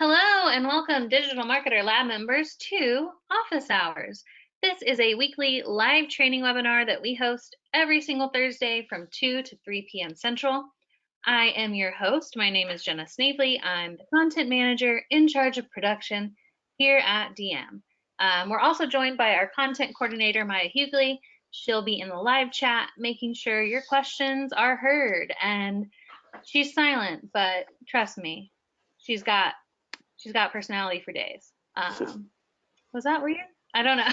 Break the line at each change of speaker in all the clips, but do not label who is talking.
Hello and welcome, Digital Marketer Lab members, to Office Hours. This is a weekly live training webinar that we host every single Thursday from 2 to 3 p.m. Central. I am your host. My name is Jenna Snavely. I'm the content manager in charge of production here at DM. We're also joined by our content coordinator, Maya Hughley. She'll be in the live chat, making sure your questions are heard. And she's silent, but trust me, she's got personality for days. Was that weird? I don't know.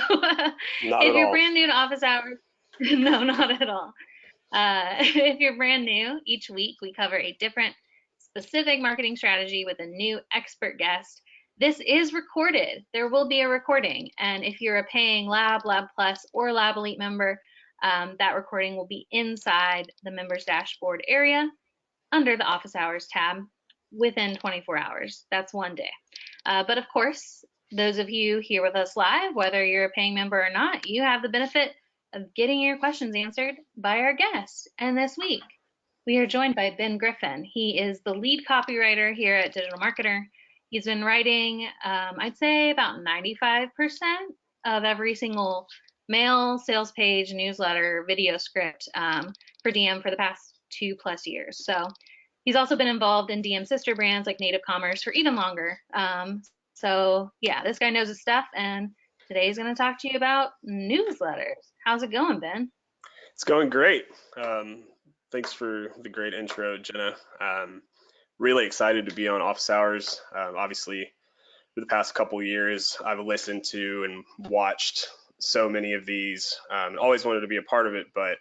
Not
If
at
you're
all.
brand new to Office Hours, no, not at all. If you're brand new, each week we cover a different specific marketing strategy with a new expert guest. This is recorded. There will be a recording. And if you're a paying Lab Plus, or Lab Elite member, that recording will be inside the members dashboard area under the Office Hours tab within 24 hours. That's one day. But of course, those of you here with us live, whether you're a paying member or not, you have the benefit of getting your questions answered by our guest. And this week, we are joined by Ben Griffin. He is the lead copywriter here at Digital Marketer. He's been writing, I'd say about 95% of every single mail, sales page, newsletter, video script for DM for the past 2+ years. So he's also been involved in DM sister brands like Native Commerce for even longer. So yeah, this guy knows his stuff, and today he's going to talk to you about newsletters. How's it going, Ben?
It's going great. Thanks for the great intro, Jenna. Really excited to be on Office Hours. Obviously, for the past couple years, I've listened to and watched so many of these. Always wanted to be a part of it, but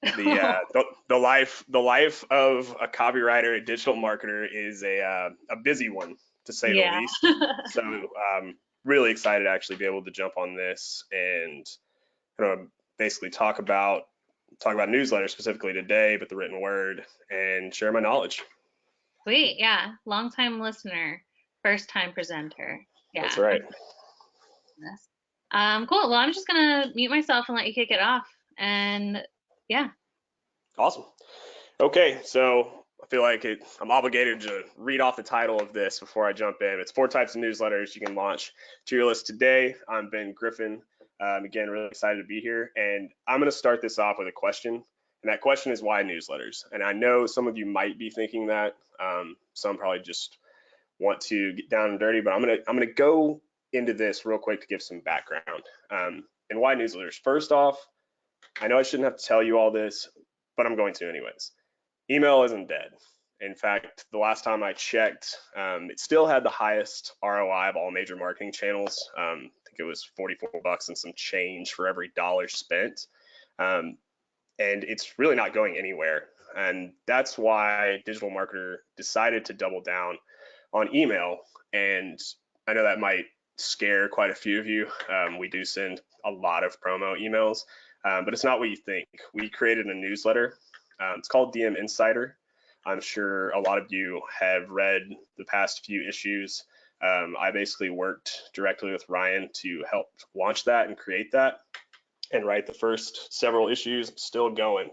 the life of a copywriter, a digital marketer, is a busy one, to say the
Yeah.
least. So really excited to actually be able to jump on this and kind of basically talk about newsletters specifically today, but the written word, and share my knowledge.
Sweet. Yeah. Long-time listener, first-time presenter. Yeah.
That's right.
Cool. Well, I'm just going to mute myself and let you kick it off. And yeah.
Awesome. Okay, so I feel like I'm obligated to read off the title of this before I jump in. It's 4 types of newsletters you can launch to your list today. I'm Ben Griffin. Again, really excited to be here. And I'm going to start this off with a question. And that question is, why newsletters? And I know some of you might be thinking that. Some probably just want to get down and dirty, but I'm gonna go into this real quick to give some background. And why newsletters? First off, I know I shouldn't have to tell you all this, but I'm going to anyways. Email isn't dead. In fact, the last time I checked, it still had the highest ROI of all major marketing channels. I think it was $44 and some change for every dollar spent. And it's really not going anywhere. And that's why Digital Marketer decided to double down on email. And I know that might scare quite a few of you. We do send a lot of promo emails, but it's not what you think. We created a newsletter. It's called DM Insider. I'm sure a lot of you have read the past few issues. I basically worked directly with Ryan to help launch that and create that and write the first several issues. Still going.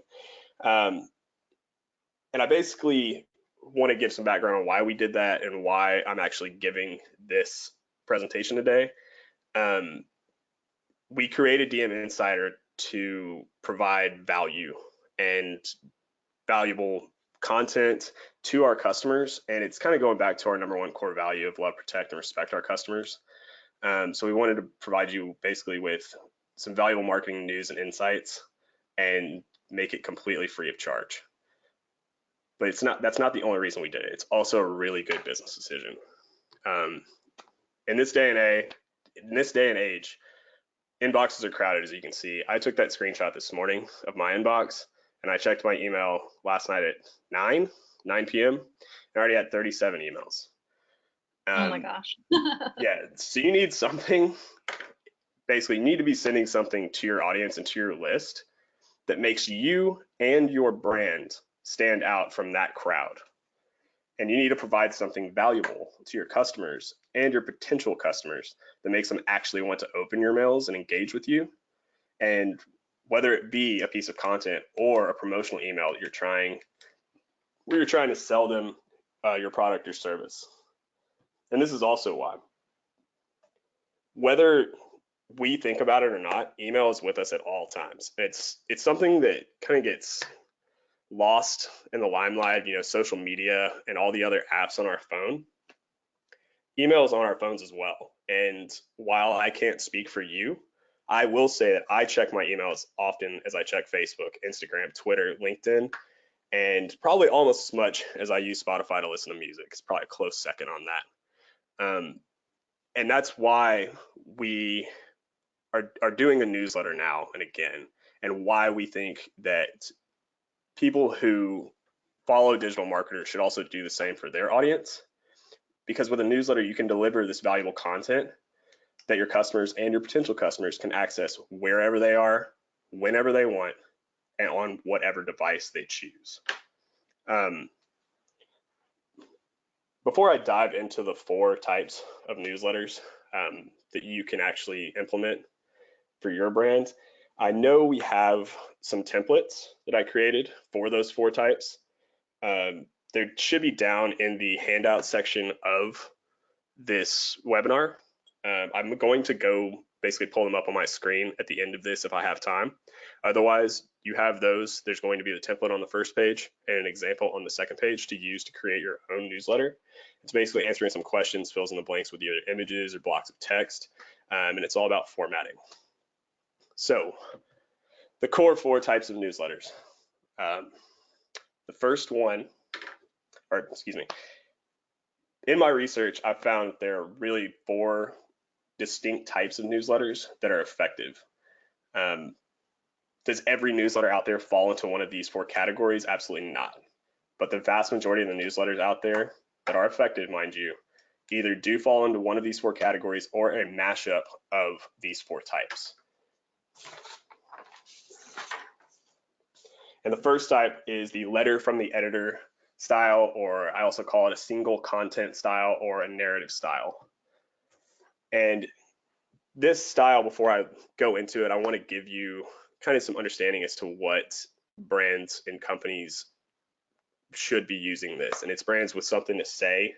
And I basically want to give some background on why we did that and why I'm actually giving this presentation today. We created DM Insider to provide value and valuable content to our customers, and it's kind of going back to our #1 core value of love, protect, and respect our customers. So we wanted to provide you basically with some valuable marketing news and insights and make it completely free of charge. But that's not the only reason we did it. It's also a really good business decision. In this day and age, inboxes are crowded, as you can see. I took that screenshot this morning of my inbox, and I checked my email last night at 9 p.m. and I already had 37 emails.
Oh my gosh.
Yeah, so you need something. Basically, you need to be sending something to your audience and to your list that makes you and your brand stand out from that crowd. And you need to provide something valuable to your customers and your potential customers that makes them actually want to open your mails and engage with you. And whether it be a piece of content or a promotional email that you're trying to sell them your product or service. And this is also why. Whether we think about it or not, email is with us at all times. It's something that kind of gets lost in the limelight of, social media and all the other apps on our phone. Email is on our phones as well. And while I can't speak for you, I will say that I check my email as often as I check Facebook, Instagram, Twitter, LinkedIn, and probably almost as much as I use Spotify to listen to music. It's probably a close second on that. And that's why we are doing a newsletter now and again, and why we think that people who follow digital marketers should also do the same for their audience. Because with a newsletter, you can deliver this valuable content that your customers and your potential customers can access wherever they are, whenever they want, and on whatever device they choose. Before I dive into the 4 types of newsletters that you can actually implement for your brand, I know we have some templates that I created for those 4 types. There should be down in the handout section of this webinar. I'm going to go basically pull them up on my screen at the end of this if I have time. Otherwise, you have those. There's going to be the template on the first page and an example on the second page to use to create your own newsletter. It's basically answering some questions, fills in the blanks with either images or blocks of text, and it's all about formatting. So the core 4 types of newsletters. The first one, or excuse me, in my research, I found there are really 4 distinct types of newsletters that are effective. Does every newsletter out there fall into one of these 4 categories? Absolutely not. But the vast majority of the newsletters out there that are effective, mind you, either do fall into one of these 4 categories or a mashup of these 4 types. And the first type is the letter from the editor style, or I also call it a single content style or a narrative style. And this style, before I go into it, I want to give you kind of some understanding as to what brands and companies should be using this. And it's brands with something to say,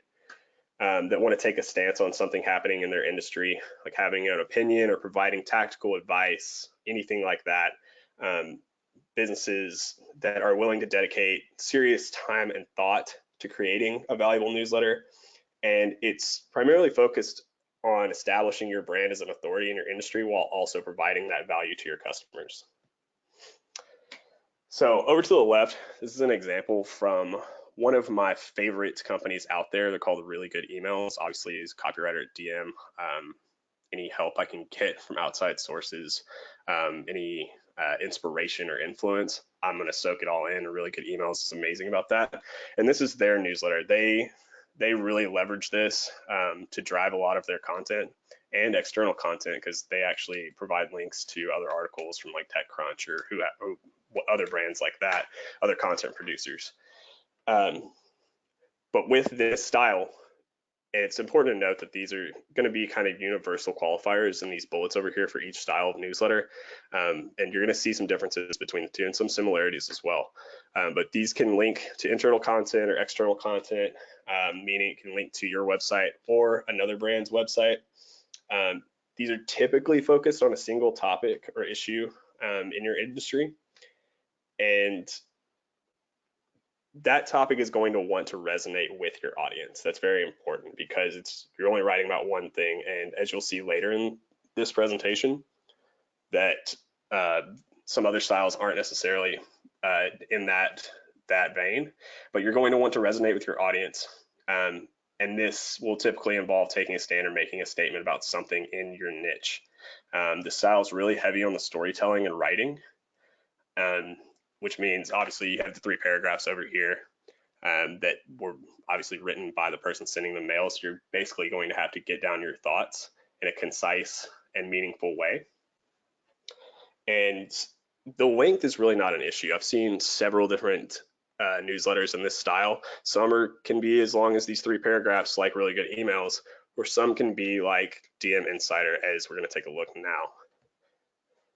that want to take a stance on something happening in their industry, like having an opinion or providing tactical advice, anything like that. Businesses that are willing to dedicate serious time and thought to creating a valuable newsletter. And it's primarily focused on establishing your brand as an authority in your industry while also providing that value to your customers. So over to the left, this is an example from one of my favorite companies out there. They're called Really Good Emails. Obviously, as copywriter at DM, any help I can get from outside sources, any inspiration or influence, I'm going to soak it all in. Really Good Emails is amazing about that. And this is their newsletter. They really leverage this to drive a lot of their content and external content, because they actually provide links to other articles from like TechCrunch or other brands like that, other content producers. But with this style, it's important to note that these are going to be kind of universal qualifiers in these bullets over here for each style of newsletter. And you're going to see some differences between the two and some similarities as well. But these can link to internal content or external content, meaning it can link to your website or another brand's website. These are typically focused on a single topic or issue in your industry. And that topic is going to want to resonate with your audience. That's very important, because you're only writing about one thing. And as you'll see later in this presentation, that some other styles aren't necessarily in that vein, but you're going to want to resonate with your audience. And this will typically involve taking a stand or making a statement about something in your niche. The style is really heavy on the storytelling and writing, which means obviously you have the 3 paragraphs over here that were obviously written by the person sending the mail. So you're basically going to have to get down your thoughts in a concise and meaningful way. And the length is really not an issue. I've seen several different newsletters in this style. Some can be as long as these 3 paragraphs, like Really Good Emails, or some can be like DM Insider, as we're going to take a look now.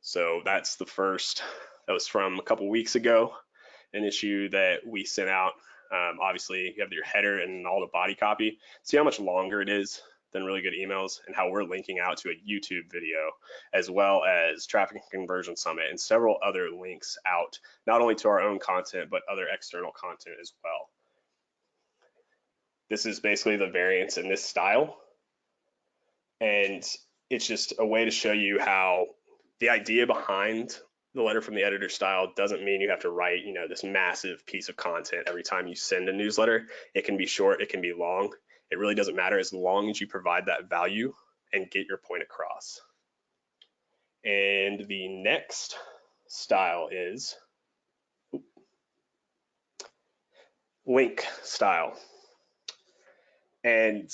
So that's the first. That was from a couple weeks ago, an issue that we sent out Obviously, you have your header and all the body copy. See how much longer it is than really good emails, and how we're linking out to a YouTube video, as well as Traffic and Conversion Summit and several other links out, not only to our own content, but other external content as well. This is basically the variance in this style. And it's just a way to show you how the idea behind the letter from the editor style doesn't mean you have to write, this massive piece of content every time you send a newsletter. It can be short, it can be long. It really doesn't matter as long as you provide that value and get your point across. And the next style is link style. And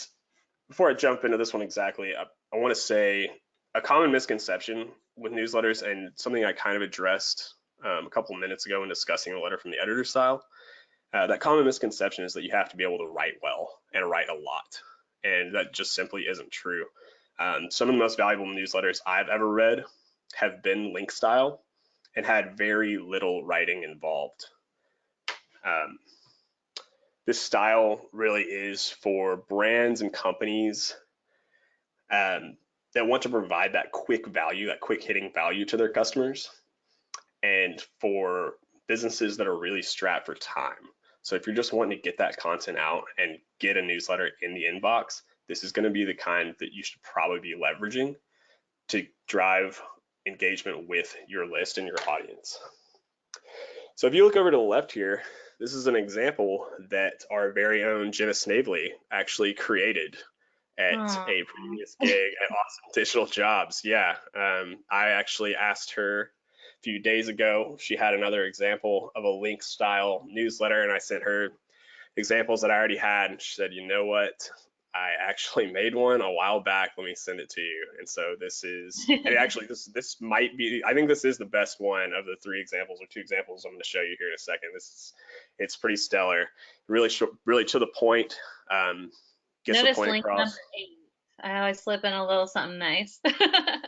before I jump into this one exactly, I want to say a common misconception with newsletters, and something I kind of addressed a couple minutes ago in discussing the letter from the editor style. That common misconception is that you have to be able to write well and write a lot, and that just simply isn't true. Some of the most valuable newsletters I've ever read have been link style and had very little writing involved. This style really is for brands and companies that want to provide that quick value, that quick hitting value to their customers, and for businesses that are really strapped for time. So if you're just wanting to get that content out and get a newsletter in the inbox, this is going to be the kind that you should probably be leveraging to drive engagement with your list and your audience. So if you look over to the left here, this is an example that our very own Jenna Snavely actually created at a previous gig at Awesome Digital Jobs. Yeah, I actually asked her a few days ago. She had another example of a link style newsletter, and I sent her examples that I already had, and she said, you know what? I actually made one a while back. Let me send it to you. And so this is, and actually this might be, I think this is the best one of the 3 examples or 2 examples I'm going to show you here in a second. It's pretty stellar, really to the point. Gets
Notice
the point
link
across.
number 8. I always slip in a little something nice.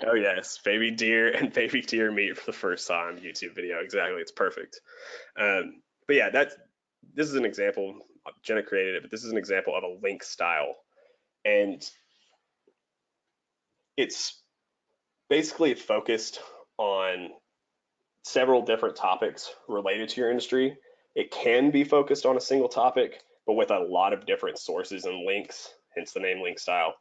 Oh yes, baby deer and baby deer meet for the first time YouTube video. Exactly, it's perfect. But yeah, this is an example. Jenna created it, but this is an example of a link style, and it's basically focused on several different topics related to your industry. It can be focused on a single topic, but with a lot of different sources and links, hence the name link style.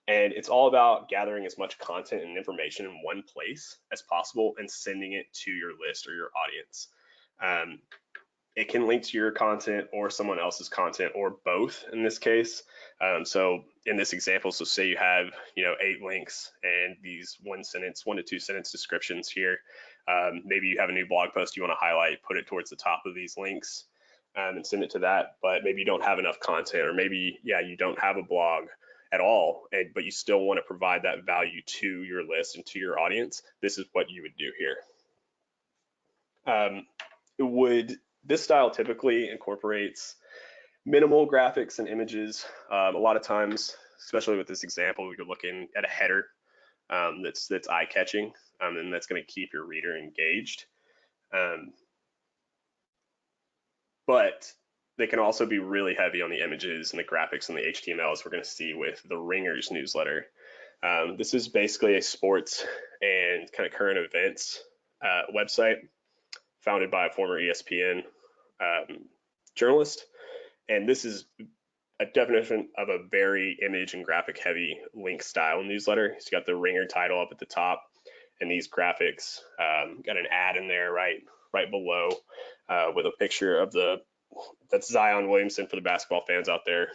And it's all about gathering as much content and information in one place as possible and sending it to your list or your audience. It can link to your content or someone else's content, or both in this case. So in this example, so say you have 8 links and these 1 to 2 sentence descriptions here. Maybe you have a new blog post you want to highlight, put it towards the top of these links and send it to that. But maybe you don't have enough content, or maybe you don't have a blog at all, but you still want to provide that value to your list and to your audience. This is what you would do here. This style typically incorporates minimal graphics and images. A lot of times, especially with this example, you're looking at a header that's eye-catching, and that's going to keep your reader engaged. But they can also be really heavy on the images and the graphics and the HTML, as we're going to see with the Ringer's newsletter. This is basically a sports and kind of current events website founded by a former ESPN journalist. And this is a definition of a very image and graphic heavy link style newsletter. It's got the Ringer title up at the top, and these graphics got an ad in there right below with a picture of that's Zion Williamson for the basketball fans out there,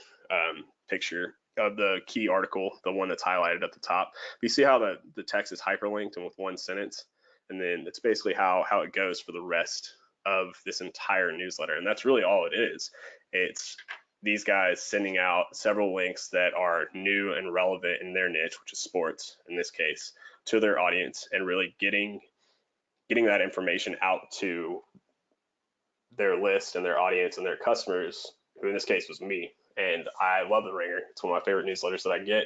picture of the key article, the one that's highlighted at the top. But you see how the text is hyperlinked and with 1 sentence, and then it's basically how it goes for the rest of this entire newsletter. And that's really all it is. It's these guys sending out several links that are new and relevant in their niche, which is sports in this case, to their audience, and really getting that information out to their list and their audience and their customers, who in this case was me. And I love the Ringer. It's one of my favorite newsletters that I get,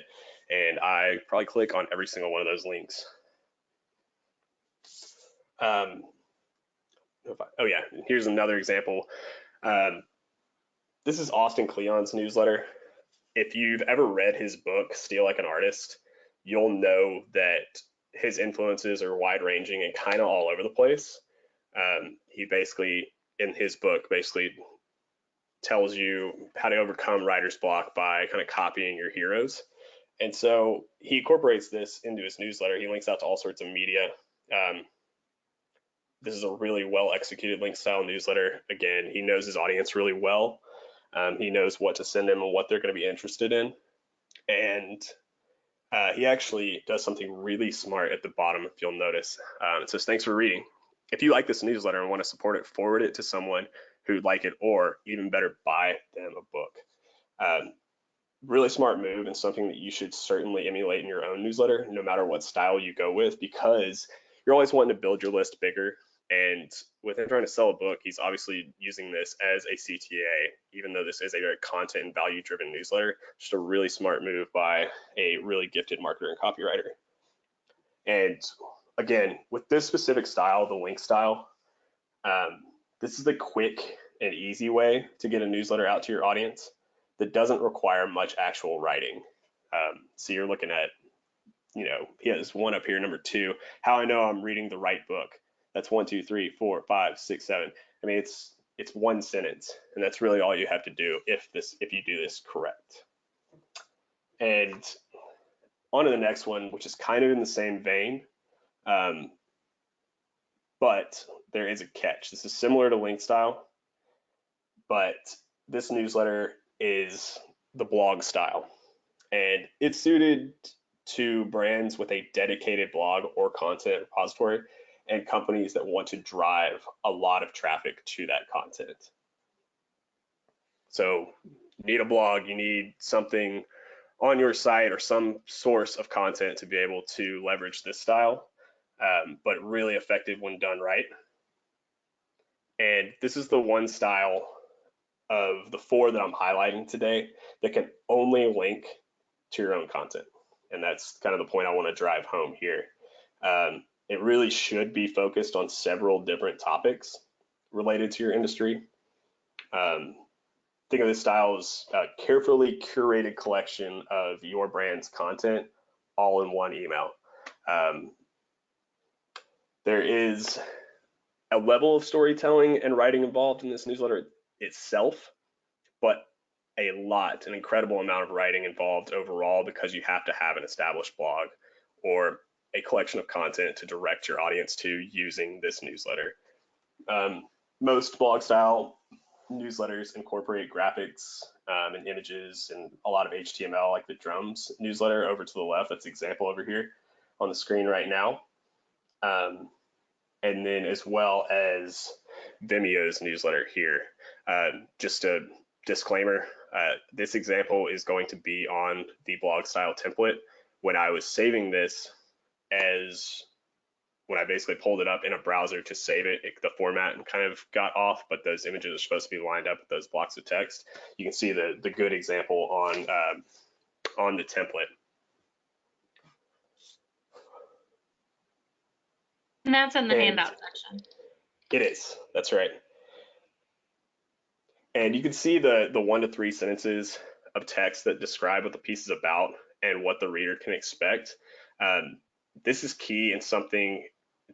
and I probably click on every single one of those links. Oh yeah, here's another example. this is Austin Kleon's newsletter. If you've ever read his book, Steal Like an Artist, you'll know that his influences are wide ranging and kind of all over the place. He basically, in his book, basically tells you how to overcome writer's block by kind of copying your heroes. And so he incorporates this into his newsletter. He links out to all sorts of media. This is a really well executed link style newsletter. Again, he knows his audience really well. He knows what to send them and what they're going to be interested in. And he actually does something really smart at the bottom, if you'll notice. It says, thanks for reading. If you like this newsletter and want to support it, forward it to someone who'd like it, or even better, buy them a book. Really smart move, and something that you should certainly emulate in your own newsletter, no matter what style you go with, because you're always wanting to build your list bigger. And with him trying to sell a book, he's obviously using this as a CTA, even though this is a very content and value driven newsletter. Just a really smart move by a really gifted marketer and copywriter. And again, with this specific style, the link style, this is the quick and easy way to get a newsletter out to your audience that doesn't require much actual writing. So you're looking at, he has one up here, number 2, how I know I'm reading the right book. That's 1, 2, 3, 4, 5, 6, 7. I mean, it's one sentence, and that's really all you have to do if you do this correct. And on to the next one, which is kind of in the same vein, but there is a catch. This is similar to link style, but this newsletter is the blog style, and it's suited to brands with a dedicated blog or content repository and companies that want to drive a lot of traffic to that content. So you need a blog, you need something on your site or some source of content to be able to leverage this style, but really effective when done right. And this is the one style of the 4 that I'm highlighting today that can only link to your own content. And that's kind of the point I want to drive home here. It really should be focused on several different topics related to your industry. Think of this style as a carefully curated collection of your brand's content all in one email. There is a level of storytelling and writing involved in this newsletter itself, but an incredible amount of writing involved overall, because you have to have an established blog or a collection of content to direct your audience to using this newsletter. Most blog style newsletters incorporate graphics and images and a lot of HTML, like the Drums newsletter over to the left. That's the example over here on the screen right now. And then as well as Vimeo's newsletter here. Just a disclaimer, this example is going to be on the blog style template. When I was saving this, when I basically pulled it up in a browser to save it, the format kind of got off, but those images are supposed to be lined up with those blocks of text. You can see the good example on the template.
And that's in the handout section.
It is, that's right. And you can see the 1 to 3 sentences of text that describe what the piece is about and what the reader can expect. This is key and something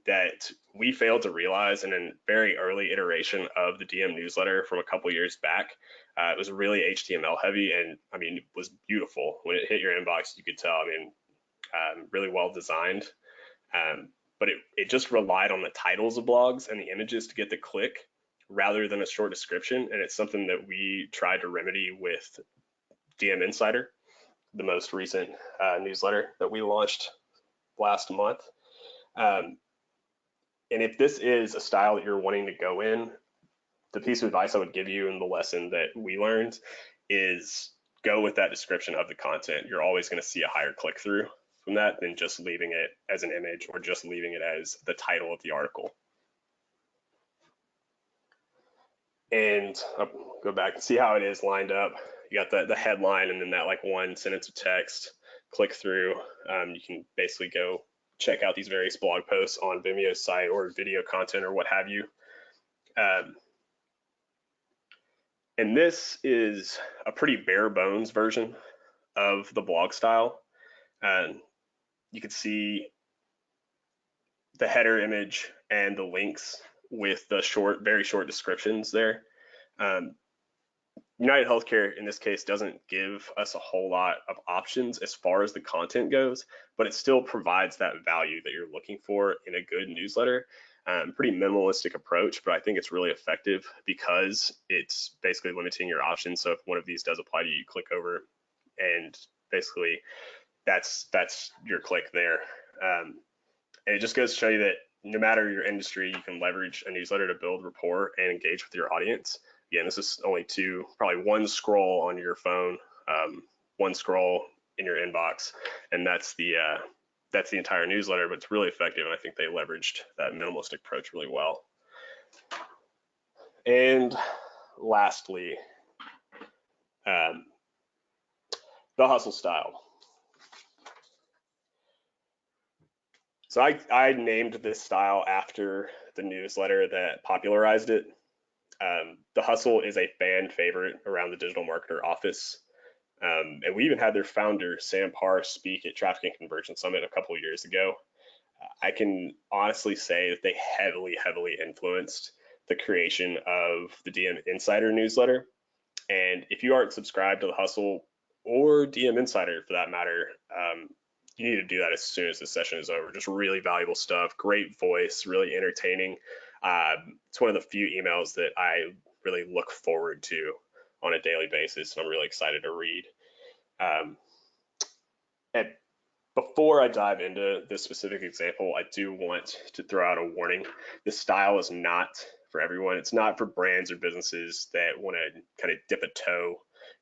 that we failed to realize in a very early iteration of the DM newsletter from a couple years back. It was really HTML heavy, and I mean, it was beautiful. When it hit your inbox, you could tell, really well designed. But it just relied on the titles of blogs and the images to get the click rather than a short description. And it's something that we tried to remedy with DM Insider, the most recent newsletter that we launched last month. And if this is a style that you're wanting to go in, the piece of advice I would give you, and the lesson that we learned, is go with that description of the content. You're always going to see a higher click through from that than just leaving it as an image or just leaving it as the title of the article. And I'll go back and see how it is lined up. You got the headline and then that like 1 sentence of text, click through. You can basically go check out these various blog posts on Vimeo's site or video content or what have you. And this is a pretty bare bones version of the blog style. And you can see the header image and the links with the short, very short descriptions there. Um, United Healthcare in this case doesn't give us a whole lot of options as far as the content goes, but it still provides that value that you're looking for in a good newsletter. Pretty minimalistic approach, but I think it's really effective because it's basically limiting your options. So if one of these does apply to you, you click over and basically that's your click there. And it just goes to show you that no matter your industry, you can leverage a newsletter to build rapport and engage with your audience. Again, this is only probably one scroll on your phone, one scroll in your inbox, and that's the entire newsletter. But it's really effective, and I think they leveraged that minimalistic approach really well. And lastly, the hustle style. So I named this style after the newsletter that popularized it. The hustle is a fan favorite around the digital marketer office. And we even had their founder, Sam Parr, speak at Traffic and Conversion Summit a couple of years ago. I can honestly say that they heavily influenced the creation of the DM Insider newsletter. And if you aren't subscribed to the hustle or DM Insider for that matter, you need to do that as soon as the session is over. Just really valuable stuff, great voice, really entertaining. It's one of the few emails that I really look forward to on a daily basis, and I'm really excited to read. And before I dive into this specific example, I do want to throw out a warning. This style is not for everyone. It's not for brands or businesses that want to kind of dip a toe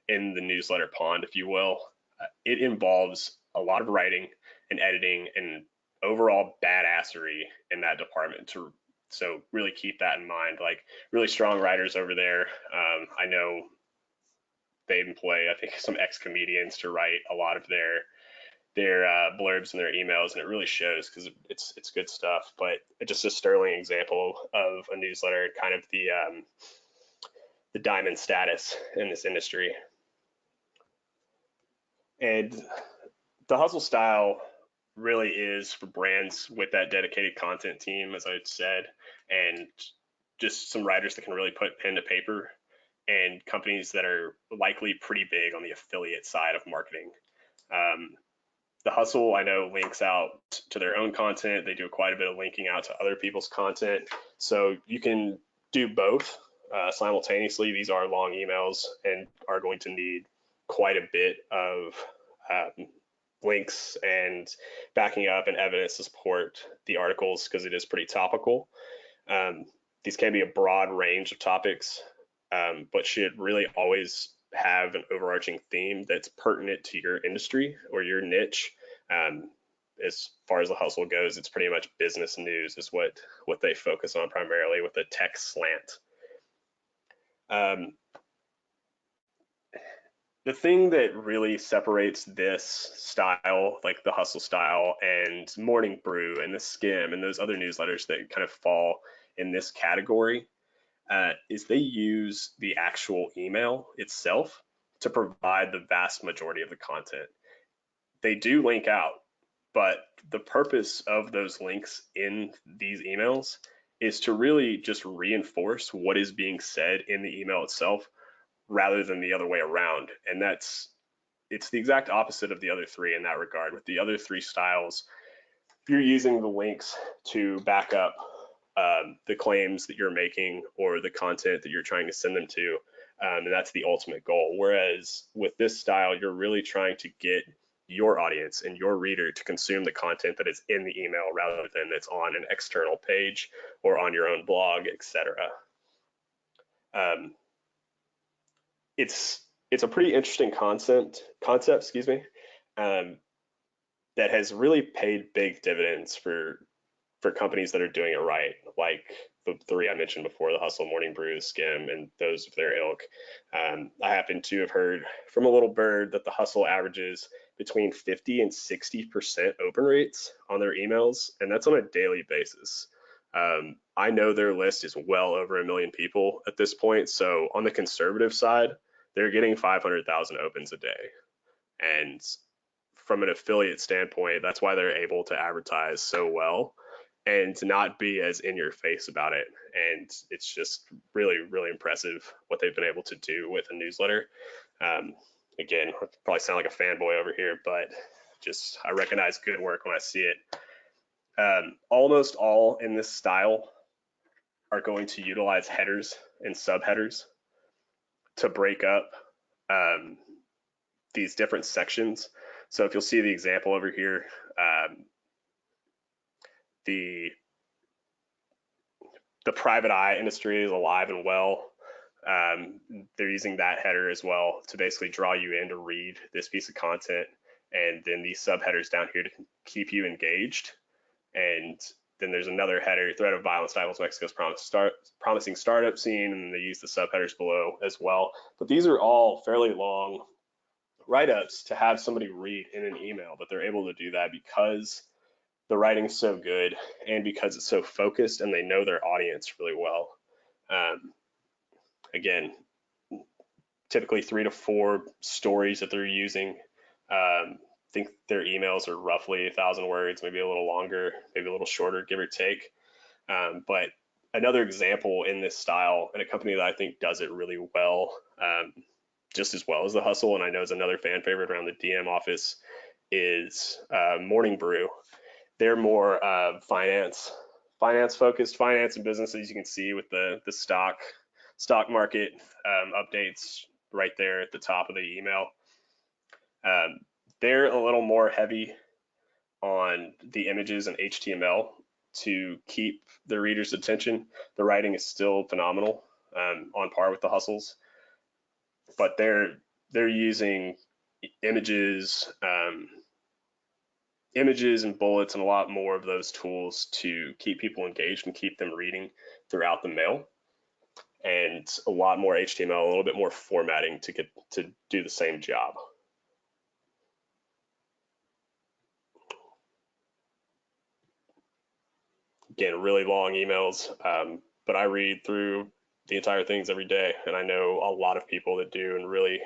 in the newsletter pond, if you will. It involves a lot of writing and editing and overall badassery in that department. So really keep that in mind. Like really strong writers over there. I know they employ, I think, some ex-comedians to write a lot of their blurbs and their emails, and it really shows because it's good stuff. But just a sterling example of a newsletter, kind of the diamond status in this industry. And the hustle style really is for brands with that dedicated content team, as I said, and just some writers that can really put pen to paper, and companies that are likely pretty big on the affiliate side of marketing. The hustle, I know, links out to their own content. They do quite a bit of linking out to other people's content. So you can do both simultaneously. These are long emails and are going to need quite a bit of links and backing up and evidence to support the articles because it is pretty topical. These can be a broad range of topics, but should really always have an overarching theme that's pertinent to your industry or your niche. As far as the hustle goes, it's pretty much business news is what they focus on primarily with a tech slant. The thing that really separates this style, like the hustle style and Morning Brew and the Skim and those other newsletters that kind of fall in this category, is they use the actual email itself to provide the vast majority of the content. They do link out, but the purpose of those links in these emails is to really just reinforce what is being said in the email itself rather than the other way around. And it's the exact opposite of the other three in that regard. With the other three styles, you're using the links to back up the claims that you're making or the content that you're trying to send them to, and that's the ultimate goal. Whereas with this style, you're really trying to get your audience and your reader to consume the content that is in the email rather than that's on an external page or on your own blog, etc. It's a pretty interesting concept, that has really paid big dividends for companies that are doing it right, like the three I mentioned before, the Hustle, Morning Brew, Skim, and those of their ilk. I happen to have heard from a little bird that the Hustle averages between 50 and 60% open rates on their emails, and that's on a daily basis. I know their list is well over 1 million people at this point. So on the conservative side, they're getting 500,000 opens a day. And from an affiliate standpoint, that's why they're able to advertise so well and to not be as in your face about it. And it's just really, really impressive what they've been able to do with a newsletter. Again, I probably sound like a fanboy over here, but just I recognize good work when I see it. Almost all in this style are going to utilize headers and subheaders to break up these different sections. So if you'll see the example over here, the private eye industry is alive and well. They're using that header as well to basically draw you in to read this piece of content, and then these subheaders down here to keep you engaged. And then there's another header, threat of violence rivals Mexico's promising startup scene, and they use the subheaders below as well. But these are all fairly long write-ups to have somebody read in an email, but they're able to do that because the writing's so good and because it's so focused and they know their audience really well. Again, typically 3 to 4 stories that they're using. I think their emails are roughly 1,000 words, maybe a little longer, maybe a little shorter, give or take. But another example in this style, and a company that I think does it really well, just as well as The Hustle, and I know is another fan favorite around the DM office, is Morning Brew. They're more finance focused, finance and business, as you can see with the stock market updates right there at the top of the email. They're a little more heavy on the images and HTML to keep the reader's attention. The writing is still phenomenal, on par with The Hustle's, but they're using images and bullets and a lot more of those tools to keep people engaged and keep them reading throughout the mail, and a lot more HTML, a little bit more formatting to get to do the same job. Again, really long emails, but I read through the entire things every day, and I know a lot of people that do, and really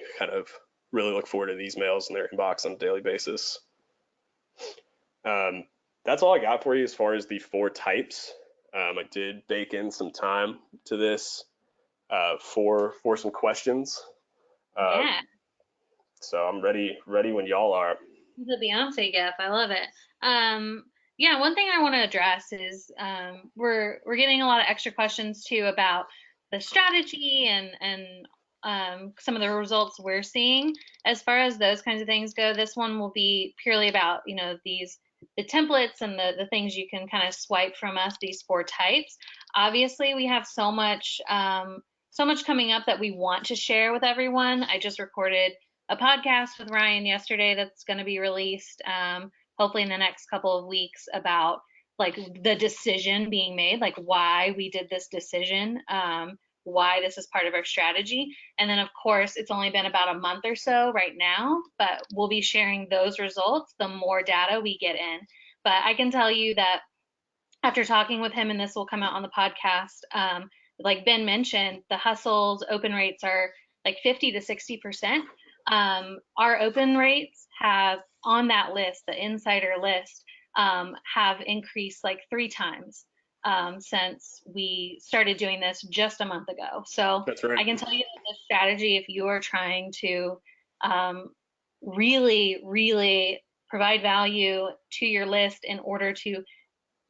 look forward to these mails in their inbox on a daily basis. That's all I got for you as far as the 4 types. I did bake in some time to this for some questions.
Yeah.
So I'm ready when y'all are.
The Beyonce gif. I love it. Yeah, one thing I want to address is we're getting a lot of extra questions too about the strategy and some of the results we're seeing. As far as those kinds of things go, this one will be purely about, the templates and the things you can kind of swipe from us, these 4 types. Obviously, we have so much coming up that we want to share with everyone. I just recorded a podcast with Ryan yesterday that's going to be released hopefully in the next couple of weeks about like the decision being made, like why we did this decision, why this is part of our strategy. And then of course it's only been about a month or so right now, but we'll be sharing those results the more data we get in. But I can tell you that after talking with him, and this will come out on the podcast, like Ben mentioned, the Hustle's open rates are like 50 to 60%. Our open rates have on that list, the insider list, have increased like 3 times since we started doing this just a month ago. So
That's right.
I can tell you that this strategy, if you are trying to really, really provide value to your list in order to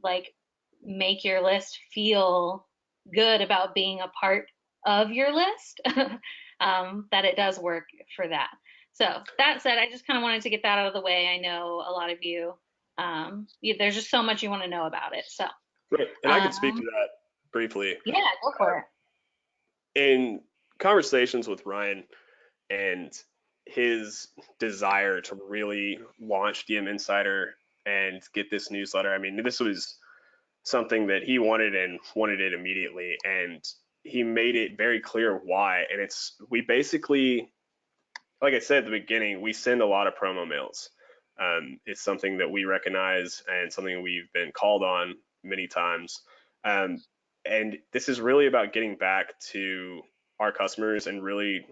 like make your list feel good about being a part of your list, that it does work for that. So that said, I just kind of wanted to get that out of the way. I know a lot of you, there's just so much you want to know about it. So,
Right, and I can speak to that briefly.
yeah, go for it.
In conversations with Ryan and his desire to really launch DM Insider and get this newsletter, I mean, this was something that he wanted and wanted it immediately, and he made it very clear why. And we basically, like I said at the beginning, we send a lot of promo mails. It's something that we recognize and something we've been called on many times. And this is really about getting back to our customers and really,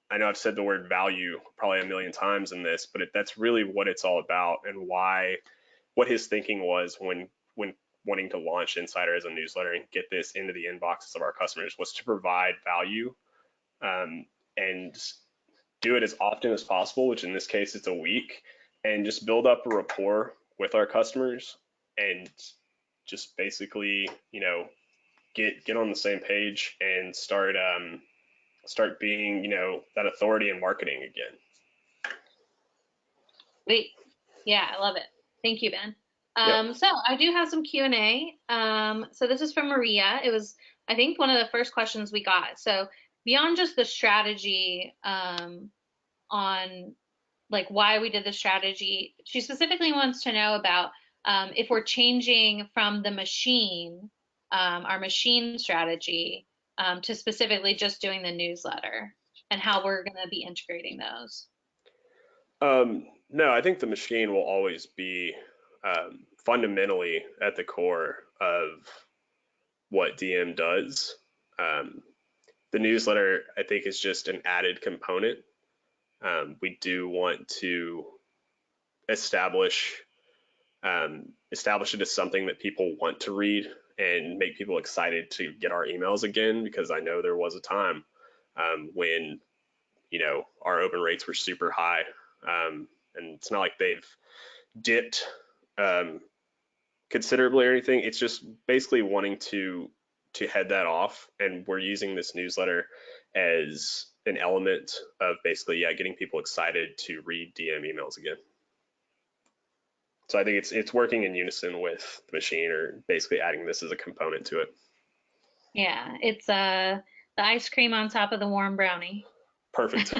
I know I've said the word value probably a million times in this, but that's really what it's all about, and what his thinking was when wanting to launch Insider as a newsletter and get this into the inboxes of our customers, was to provide value, and do it as often as possible, which in this case it's a week, and just build up a rapport with our customers, and just basically, get on the same page and start being, that authority in marketing again.
Wait, yeah, I love it. Thank you, Ben.
Yep.
So I do have some Q&A. So this is from Maria. It was, I think, one of the first questions we got. So beyond just the strategy, on like why we did the strategy, she specifically wants to know about if we're changing from the machine, our machine strategy, to specifically just doing the newsletter, and how we're going to be integrating those.
No, I think the machine will always be fundamentally at the core of what DM does. The newsletter, I think, is just an added component. We do want to establish it as something that people want to read and make people excited to get our emails again, because I know there was a time when our open rates were super high, and it's not like they've dipped considerably or anything. It's just basically wanting to head that off, and we're using this newsletter as an element of basically, getting people excited to read DM emails again. So I think it's working in unison with the machine, or basically adding this as a component to it.
Yeah, it's the ice cream on top of the warm brownie.
Perfect.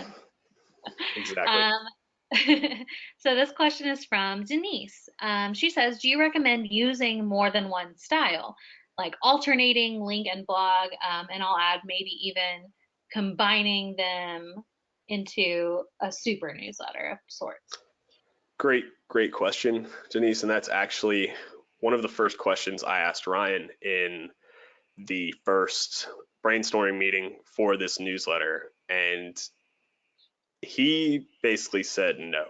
Exactly.
So this question is from Denise. She says, do you recommend using more than one style, like alternating link and blog, and I'll add maybe even combining them into a super newsletter of sorts?
Great question, Denise. And that's actually one of the first questions I asked Ryan in the first brainstorming meeting for this newsletter. And he basically said no.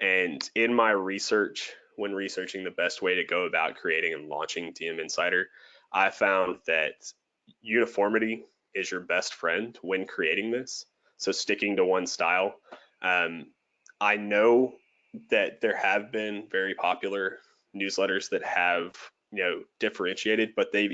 And in my research, when researching the best way to go about creating and launching DM Insider, I found that uniformity is your best friend when creating this. So sticking to one style. I know that there have been very popular newsletters that have, differentiated, but they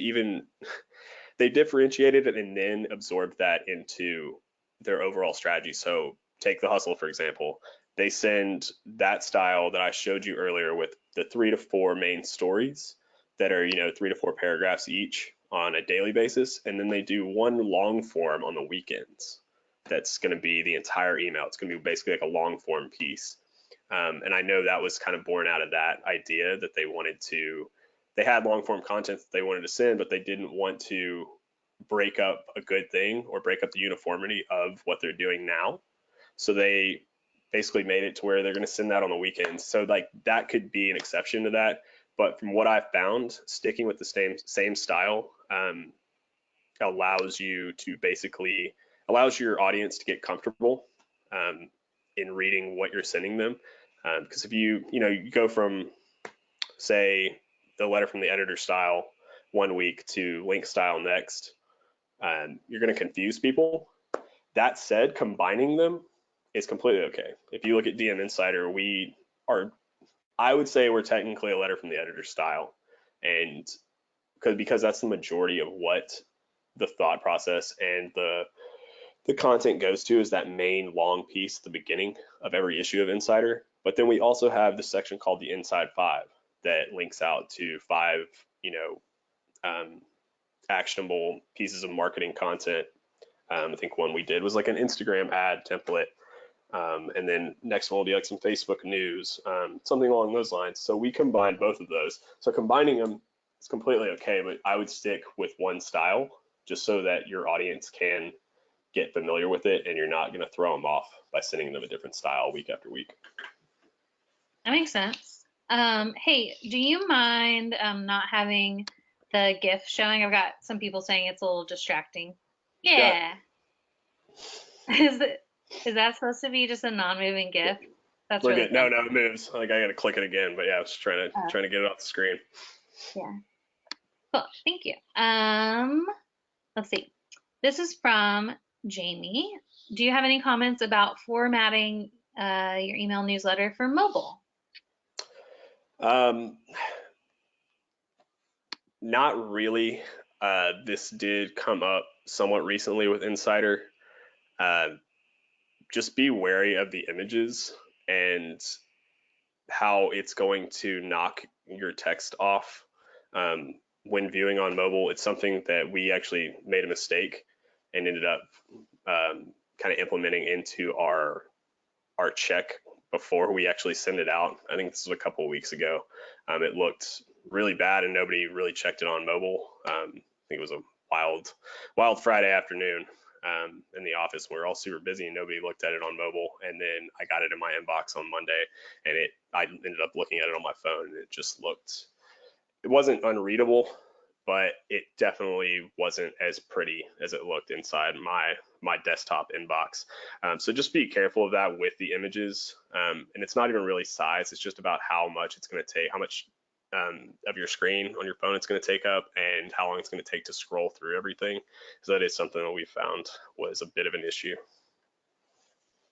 differentiated and then absorbed that into their overall strategy. So take the Hustle, for example. They send that style that I showed you earlier with the 3 to 4 main stories that are, 3 to 4 paragraphs each on a daily basis. And then they do one long form on the weekends. That's going to be the entire email. It's going to be basically like a long form piece. And I know that was kind of born out of that idea that they had long form content that they wanted to send, but they didn't want to break up a good thing or break up the uniformity of what they're doing now. So they basically made it to where they're going to send that on the weekends. So like that could be an exception to that. But from what I've found, sticking with the same style allows your audience to get comfortable in reading what you're sending them. Because if you go from, say, the letter from the editor style one week to link style next, you're going to confuse people. That said, combining them is completely okay. If you look at DM Insider, I would say we're technically a letter from the editor style, and because that's the majority of what the thought process and the content goes to, is that main long piece at the beginning of every issue of Insider. But then we also have the section called the Inside 5 that links out to 5, actionable pieces of marketing content. I think one we did was like an Instagram ad template. And then next one will be like some Facebook news, something along those lines. So we combine both of those. So combining them is completely okay, but I would stick with one style just so that your audience can get familiar with it and you're not going to throw them off by sending them a different style week after week.
That makes sense. Hey, do you mind not having the GIF showing? I've got some people saying it's a little distracting.
Yeah,
Yeah. Is that supposed to be just a non-moving GIF? That's
we're
really
good. No,
fun.
no, it moves. Like I gotta click it again, but yeah, I was just
Oh,
trying to get it off the screen.
yeah. Cool. Thank you. Let's see. This is from Jamie. Do you have any comments about formatting your email newsletter for mobile?
Um, Not really. This did come up somewhat recently with Insider. Uh, just be wary of the images and how it's going to knock your text off when viewing on mobile. It's something that we actually made a mistake and ended up kind of implementing into our check before we actually send it out. I think this was a couple of weeks ago. It looked really bad and nobody really checked it on mobile. I think it was a wild Friday afternoon in the office. We were all super busy and nobody looked at it on mobile. And then I got it in my inbox on Monday, and I ended up looking at it on my phone, and it wasn't unreadable, but it definitely wasn't as pretty as it looked inside my desktop inbox. So just be careful of that with the images. And it's not even really size. It's just about how much it's going to take, how much of your screen on your phone it's going to take up, and how long it's going to take to scroll through everything. So that is something that we found was a bit of an issue.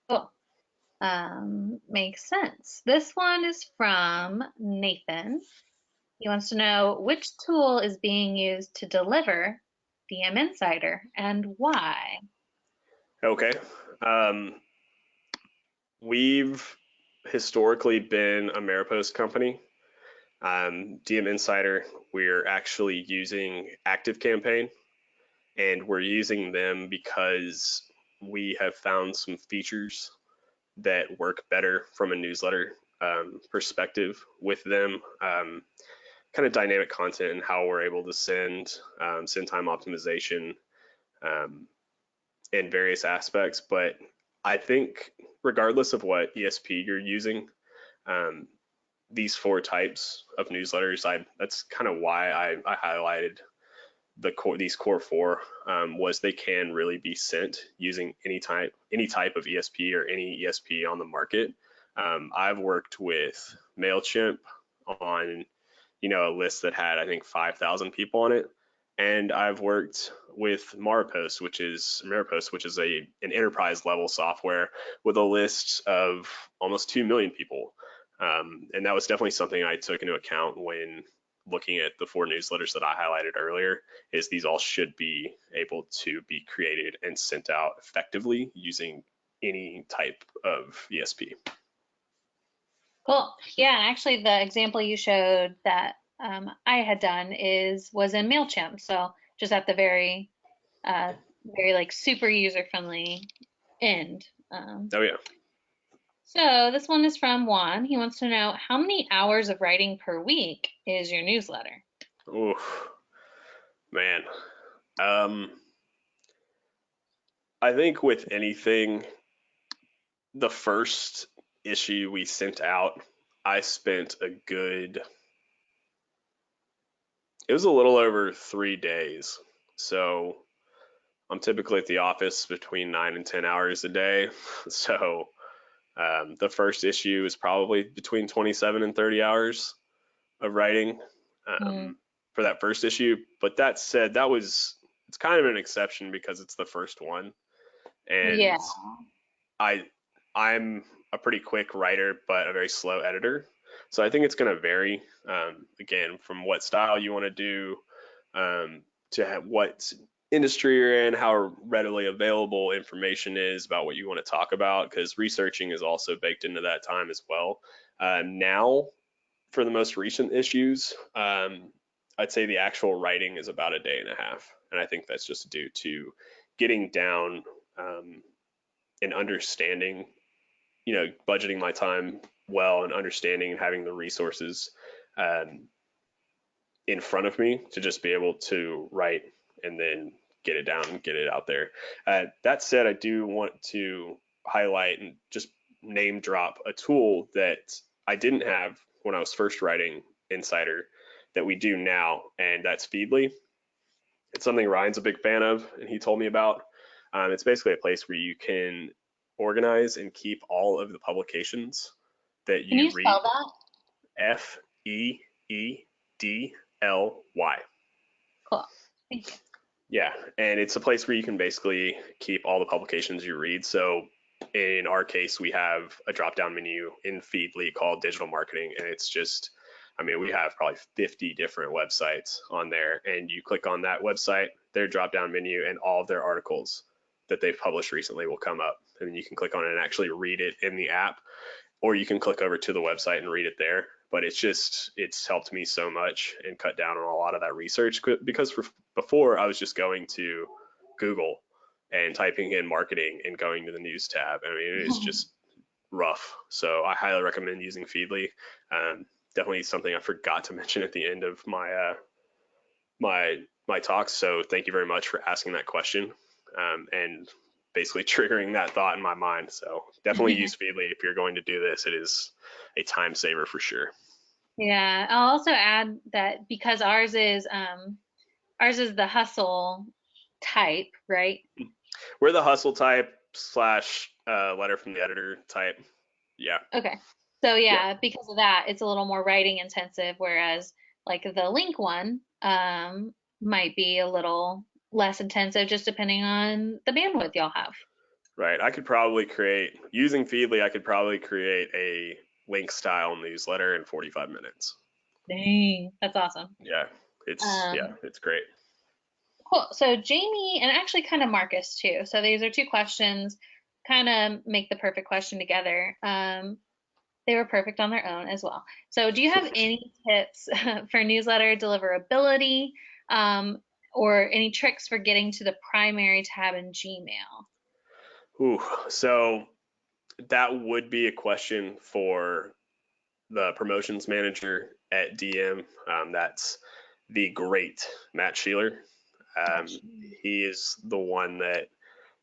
Cool. Makes sense. This one is from Nathan. He wants to know which tool is being used to deliver DM Insider and why.
Okay. Um, we've historically been a Maripost company. DM Insider, we're actually using Active Campaign, and we're using them because we have found some features that work better from a newsletter perspective with them. Kind of dynamic content and how we're able to send time optimization in various aspects. But I think regardless of what ESP you're using, um, these four types of newsletters, that's kind of why I highlighted these core four, was they can really be sent using any type of ESP or any ESP on the market. I've worked with MailChimp on a list that had I think 5,000 people on it, and I've worked with Maripost, which is an enterprise level software with a list of almost 2 million people. And that was definitely something I took into account when looking at the four newsletters that I highlighted earlier, is these all should be able to be created and sent out effectively using any type of ESP.
Cool. Yeah, and actually the example you showed that I had done was in MailChimp. So just at the very like super user friendly end.
Oh yeah.
So this one is from Juan. He wants to know how many hours of writing per week is your newsletter?
Ooh, man. Um, I think with anything, the first issue we sent out, I spent it was a little over 3 days. So I'm typically at the office between 9 and 10 hours a day. So the first issue is probably between 27 and 30 hours of writing
Mm,
for that first issue. But that said, it's kind of an exception because it's the first one.
yeah.
And I I'm a pretty quick writer, but a very slow editor. So I think it's going to vary, again, from what style you want to do, to what industry you're in, how readily available information is about what you want to talk about, because researching is also baked into that time as well. Now, for the most recent issues, I'd say the actual writing is about a day and a half. And I think that's just due to getting down and understanding, budgeting my time well and understanding and having the resources um, in front of me to just be able to write and then get it down and get it out there. That said, I do want to highlight and just name drop a tool that I didn't have when I was first writing Insider, that we do now, and that's Feedly. It's something Ryan's a big fan of, and he told me about. It's basically a place where you can organize and keep all of the publications that
Can
you
you
read.
spell that?
Feedly.
Cool. Thank you.
Yeah, and it's a place where you can basically keep all the publications you read. So in our case, we have a drop-down menu in Feedly called Digital Marketing, and it's just, I mean, we have probably 50 different websites on there, and you click on that website, their drop-down menu, and all of their articles that they've published recently will come up, and then you can click on it and actually read it in the app, or you can click over to the website and read it there. But it's helped me so much and cut down on a lot of that research, because before I was just going to Google and typing in marketing and going to the news tab. I mean, it is just rough. So I highly recommend using Feedly. Definitely something I forgot to mention at the end of my talk. So thank you very much for asking that question, and basically triggering that thought in my mind. So definitely use Feedly if you're going to do this. It is a time saver for sure.
Yeah, I'll also add that because ours is the hustle type, right?
We're the hustle type slash letter from the editor type. Yeah.
Okay. So
Yeah.
yeah, because of that, it's a little more writing intensive, whereas like the link one might be a little less intensive just depending on the bandwidth y'all have.
Right. I could probably create, using Feedly, I could probably create a link style newsletter in 45 minutes.
Dang, that's awesome.
Yeah.
Um,
It's great.
cool. So Jamie and actually kind of Marcus too. So these are two questions, kind of make the perfect question together. They were perfect on their own as well. So do you have any tips for newsletter deliverability, um, or any tricks for getting to the primary tab in Gmail?
Ooh, so that would be a question for the promotions manager at DM. That's the great Matt Sheeler. Um, he is the one that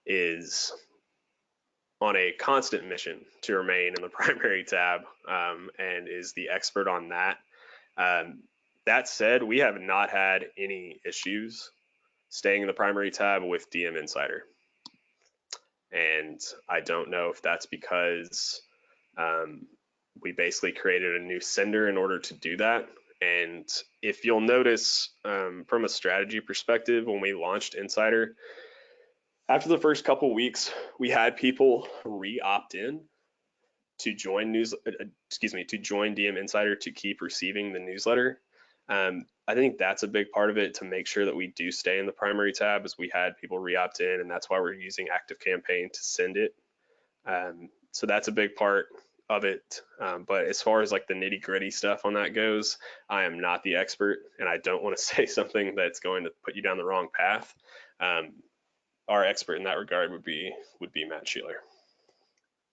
is on a constant mission to remain in the primary tab, and is the expert on that. Um, that said, we have not had any issues staying in the primary tab with DM Insider. And I don't know if that's because we basically created a new sender in order to do that. And if you'll notice, from a strategy perspective, when we launched Insider, after the first couple weeks, we had people re-opt in to join to join DM Insider to keep receiving the newsletter. I think that's a big part of it, to make sure that we do stay in the primary tab, as we had people re-opt in, and that's why we're using ActiveCampaign to send it. So that's a big part of it. But as far as like the nitty gritty stuff on that goes, I am not the expert, and I don't want to say something that's going to put you down the wrong path. Our expert in that regard would be Matt Sheeler.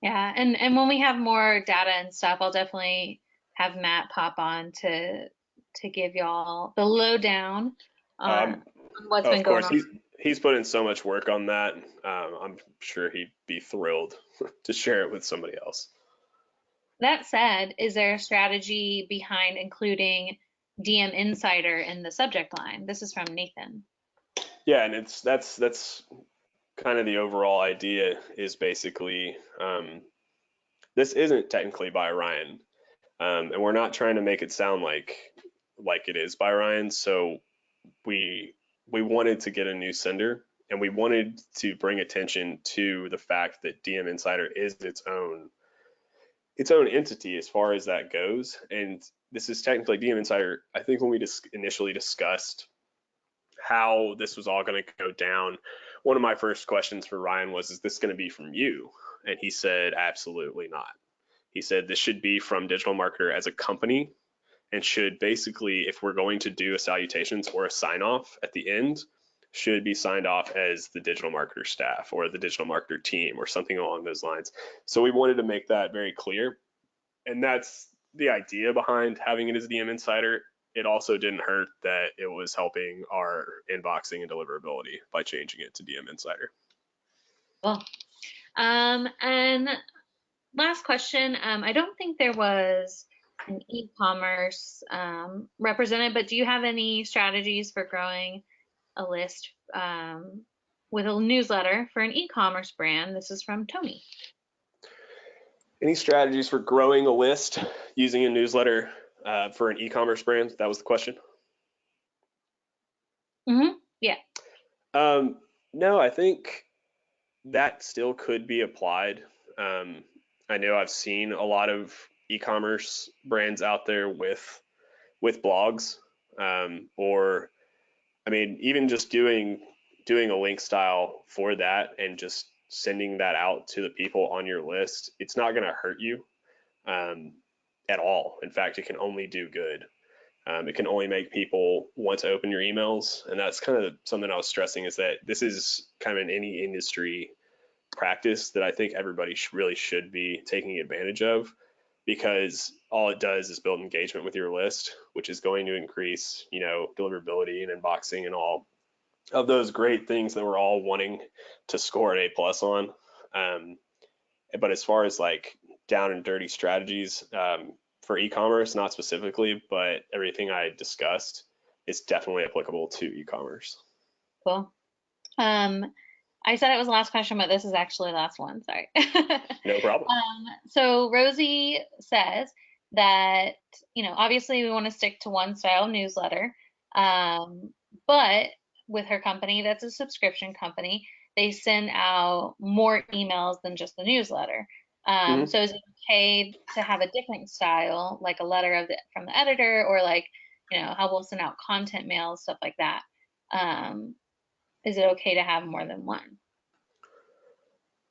Yeah, and when we have more data and stuff, I'll definitely have Matt pop on to give y'all the lowdown on what's been
Of
going
course,
on.
he's put in so much work on that. I'm sure he'd be thrilled to share it with somebody else.
That said, is there a strategy behind including DM Insider in the subject line? This is from Nathan.
Yeah, and that's kind of the overall idea, is basically, this isn't technically by Ryan, and we're not trying to make it sound like it is by Ryan. So we wanted to get a new sender, and we wanted to bring attention to the fact that DM Insider is its own entity as far as that goes. And this is technically DM Insider. I think when we initially discussed how this was all going to go down, one of my first questions for Ryan was, is this going to be from you? And he said, absolutely not. He said, this should be from Digital Marketer as a company, and should basically, if we're going to do a salutations or a sign off at the end, should be signed off as the digital marketer staff or the digital marketer team or something along those lines. So we wanted to make that very clear. And that's the idea behind having it as DM Insider. It also didn't hurt that it was helping our inboxing and deliverability by changing it to DM Insider.
Well, and last question. I don't think there was an e-commerce represented, but do you have any strategies for growing a list with a newsletter for an e-commerce brand? This is from Tony.
Any strategies for growing a list using a newsletter for an e-commerce brand? That was the question.
Yeah.
No, I think that still could be applied. I know I've seen a lot of e-commerce brands out there with blogs, or I mean, even just doing a link style for that and just sending that out to the people on your list. It's not going to hurt you at all. In fact, it can only do good. It can only make people want to open your emails, and that's kind of something I was stressing, is that this is kind of in any industry practice that I think everybody really should be taking advantage of, because all it does is build engagement with your list, which is going to increase, deliverability and inboxing and all of those great things that we're all wanting to score an A+ on. But as far as like down and dirty strategies for e-commerce, not specifically, but everything I discussed is definitely applicable to e-commerce.
Cool. I said it was the last question, but this is actually the last one. Sorry.
No problem.
So Rosie says that, obviously we want to stick to one style newsletter, but with her company, that's a subscription company, they send out more emails than just the newsletter. So is it okay to have a different style, like a letter from the editor, or like, how we'll send out content mails, stuff like that? Is it okay to have more than one?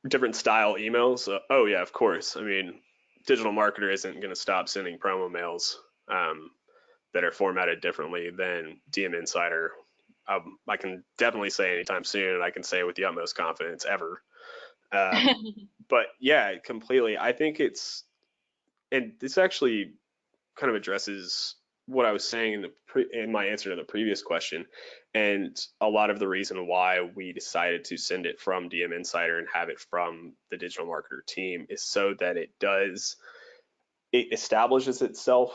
Different style emails? Oh yeah, of course. I mean, digital marketer isn't going to stop sending promo mails that are formatted differently than DM Insider. I can definitely say anytime soon, and I can say with the utmost confidence ever. But yeah, completely. I think and this actually kind of addresses what I was saying in my answer to the previous question, and a lot of the reason why we decided to send it from DM Insider and have it from the digital marketer team is so that it establishes itself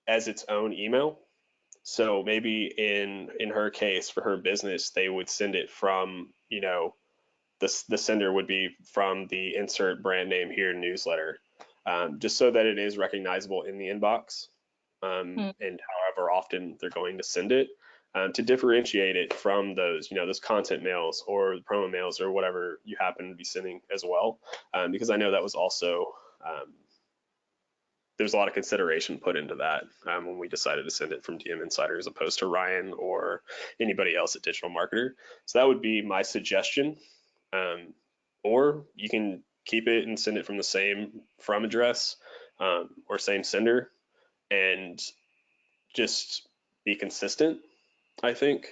as its own email. So maybe in her case, for her business, they would send it from, the sender would be from the insert brand name here newsletter, just so that it is recognizable in the inbox, and however often they're going to send it, to differentiate it from those content mails or the promo mails or whatever you happen to be sending as well, because I know that was also there's a lot of consideration put into that when we decided to send it from DM Insider as opposed to Ryan or anybody else at Digital Marketer. So that would be my suggestion. Or you can keep it and send it from the same from address, or same sender, and just be consistent, I think.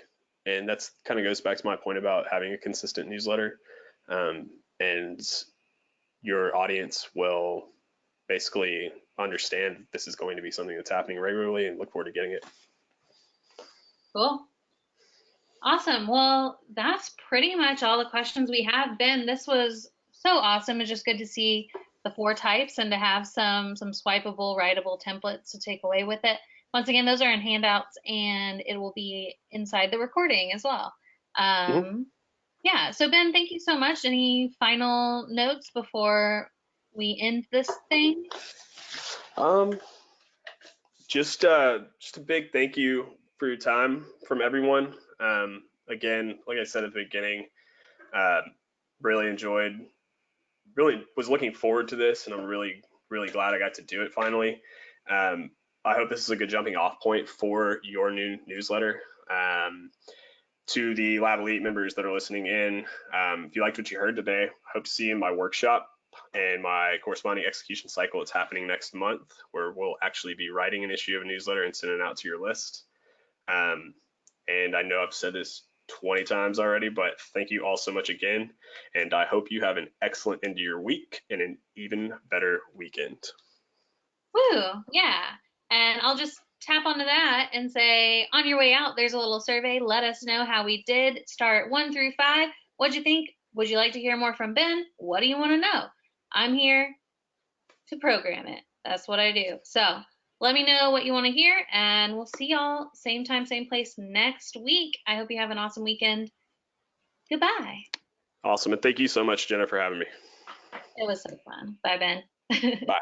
And that's kind of goes back to my point about having a consistent newsletter. And your audience will basically understand this is going to be something that's happening regularly and look forward to getting it.
Cool. Awesome. Well, that's pretty much all the questions we have. Ben, this was so awesome. It's just good to see the 4 types and to have some swipeable, writable templates to take away with it. Once again, those are in handouts and it will be inside the recording as well. Yeah. So Ben, thank you so much. Any final notes before we end this thing?
Just a big thank you for your time from everyone. Again, like I said at the beginning, really was looking forward to this, and I'm really glad I got to do it finally. I hope this is a good jumping off point for your new newsletter. To the Lab Elite members that are listening in, if you liked what you heard today, I hope to see you in my workshop and my corresponding execution cycle. It's happening next month, where we'll actually be writing an issue of a newsletter and sending it out to your list. And I know I've said this 20 times already, but thank you all so much again. And I hope you have an excellent end of your week and an even better weekend.
Woo, yeah. And I'll just tap onto that and say, on your way out, there's a little survey. Let us know how we did. Start 1 through 5. What'd you think? Would you like to hear more from Ben? What do you want to know? I'm here to program it. That's what I do. So let me know what you want to hear, and we'll see y'all same time, same place next week. I hope you have an awesome weekend. Goodbye.
Awesome. And thank you so much, Jenna, for having me.
It was so fun. Bye, Ben.
Bye.